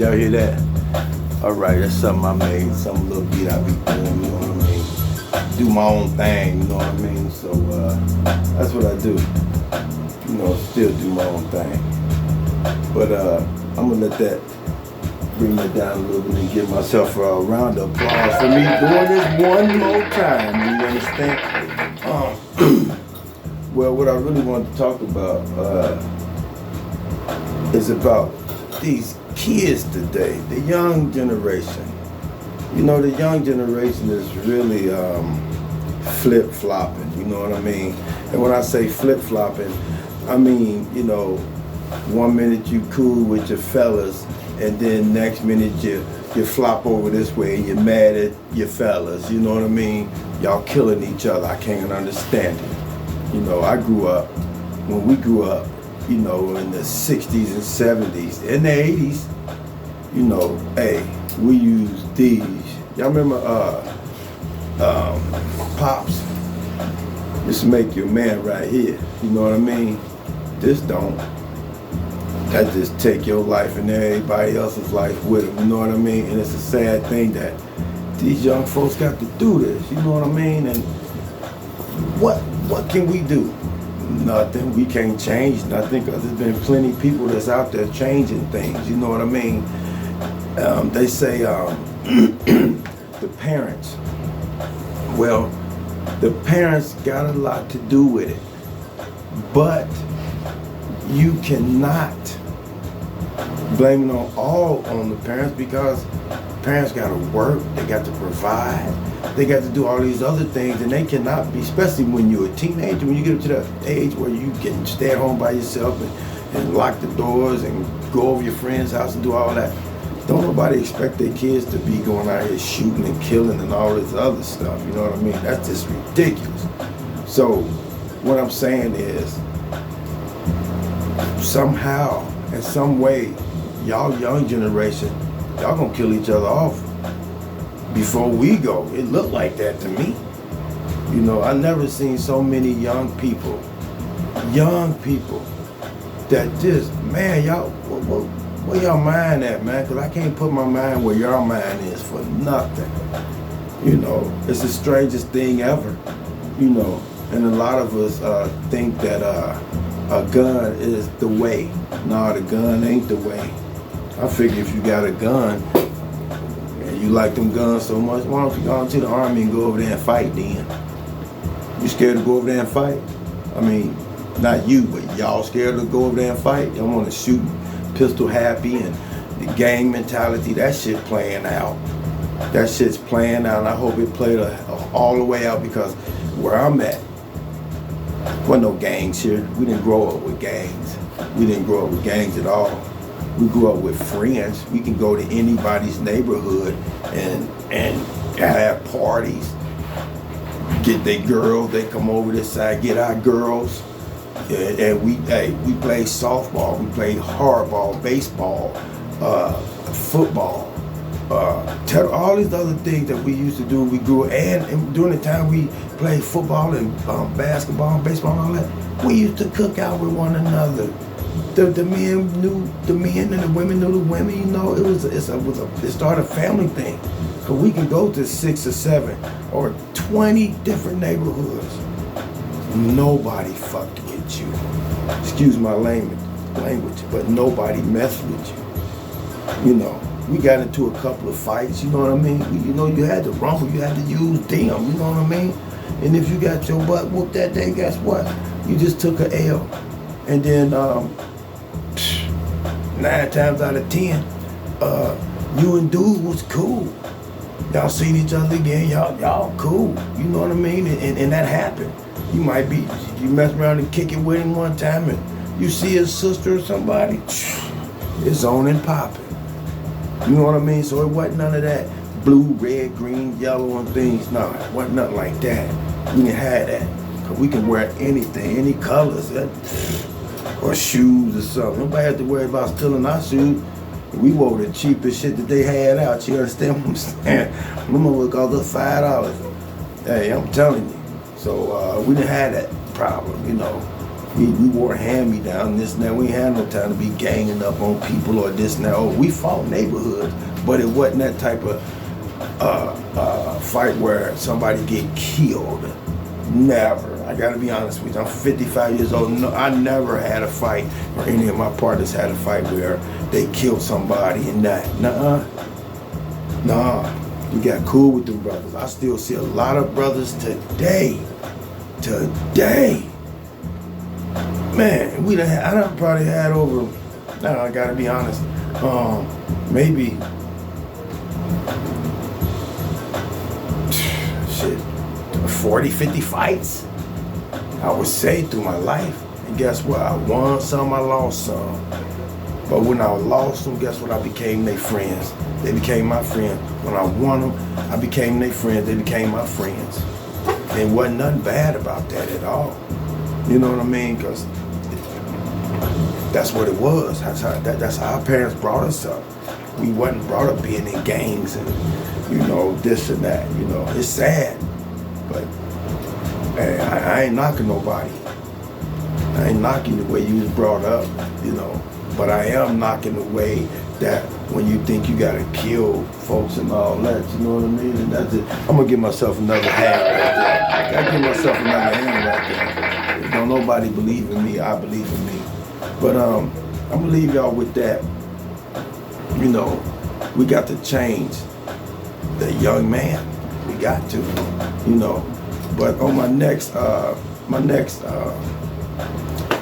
Y'all hear that? Alright, that's something I made, some little beat I be doing, you know what I mean? Do my own thing, you know what I mean? So that's what I do. You know, still do my own thing. But I'm gonna let that bring it down a little bit and give myself a round of applause for me doing this one more time. You understand? Well, what I really want to talk about is about these kids today, the young generation. You know, the young generation is really flip-flopping, you know what I mean? And when I say flip-flopping, I mean, you know, 1 minute you cool with your fellas, and then next minute you flop over this way and you're mad at your fellas, you know what I mean? Y'all killing each other, I can't understand it. You know, when we grew up, you know, in the 60s and 70s, in the 80s, you know, hey, we used these. Y'all remember Pops? This make your man right here, you know what I mean? This don't. That just take your life and everybody else's life with them, you know what I mean? And it's a sad thing that these young folks got to do this, you know what I mean? And what can we do? Nothing. We can't change nothing because there's been plenty of people that's out there changing things, you know what I mean? They say the parents, well, the parents got a lot to do with it, but you cannot blame it all on the parents because parents got to work, they got to provide, they got to do all these other things, and they cannot be, especially when you're a teenager, when you get to the age where you can stay at home by yourself and lock the doors and go over your friend's house and do all that. Don't nobody expect their kids to be going out here shooting and killing and all this other stuff, you know what I mean? That's just ridiculous. So what I'm saying is, somehow, in some way, y'all young generation, y'all gonna kill each other off before we go. It looked like that to me. You know, I never seen so many young people that just, man, y'all, where y'all mind at, man? Because I can't put my mind where your mind is for nothing. You know, it's the strangest thing ever, you know. And a lot of us think that a gun is the way. No, the gun ain't the way. I figure if you got a gun and you like them guns so much, why don't you go into the army and go over there and fight then? You scared to go over there and fight? I mean, not you, but y'all scared to go over there and fight? Y'all want to shoot pistol happy and the gang mentality, that shit playing out. That shit's playing out, and I hope it played all the way out because where I'm at, wasn't no gangs here. We didn't grow up with gangs. We didn't grow up with gangs at all. We grew up with friends. We can go to anybody's neighborhood and have parties. Get their girls, they come over this side, get our girls. And we played softball, we played hardball, baseball, football, all these other things that we used to do. We grew, and during the time we played football and basketball and baseball and all that, we used to cook out with one another. The men knew the men and the women knew the women. You know, it started a family thing. So we could go to 6 or 7 or 20 different neighborhoods. Nobody fucked with you. Excuse my language, but nobody messed with you. You know, we got into a couple of fights, you know what I mean? You had to rumble, you had to use them, you know what I mean? And if you got your butt whooped that day, guess what? You just took a L. And then 9 times out of 10, you and dude was cool. Y'all seen each other again, y'all cool. You know what I mean? And that happened. You mess around and kick it with him one time and you see his sister or somebody, it's on and popping. You know what I mean? So it wasn't none of that blue, red, green, yellow and things. No, it wasn't nothing like that. We didn't have that. Cause we can wear anything, any colors, or shoes or something. Nobody had to worry about stealing our shoes. We wore the cheapest shit that they had out. You understand what I'm saying? Them would cost us $5. Hey, I'm telling you. So we didn't have that problem, you know. We wore hand-me-down, this and that. We ain't had no time to be ganging up on people or this and that. Oh, we fought neighborhoods, but it wasn't that type of fight where somebody get killed. Never. I gotta be honest with you. I'm 55 years old. No, I never had a fight, or any of my partners had a fight where they killed somebody and that. Nah. We got cool with them brothers. I still see a lot of brothers today. Man, I done probably had over, I gotta be honest, maybe, 40, 50 fights, I would say, through my life. And guess what? I won some, I lost some. But when I lost them, guess what? I became their friends. They became my friends. When I won them, I became their friends. They became my friends. There wasn't nothing bad about that at all. You know what I mean? Because that's what it was. That's how our parents brought us up. We wasn't brought up being in gangs and, this and that. It's sad. But hey, I ain't knocking nobody. I ain't knocking the way you was brought up, But I am knocking the way that when you think you gotta kill folks and all that, you know what I mean? And that's it. I'm gonna give myself another hand right there. I gotta give myself another hand right there. If don't nobody believe in me, I believe in me. But I'm gonna leave y'all with that. We got to change the young man. We got to, But on my next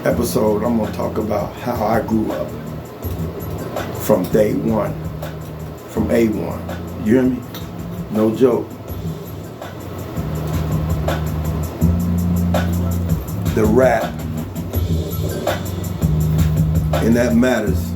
episode, I'm gonna talk about how I grew up from day one, from A1. You hear me? No joke. The rap, and that matters.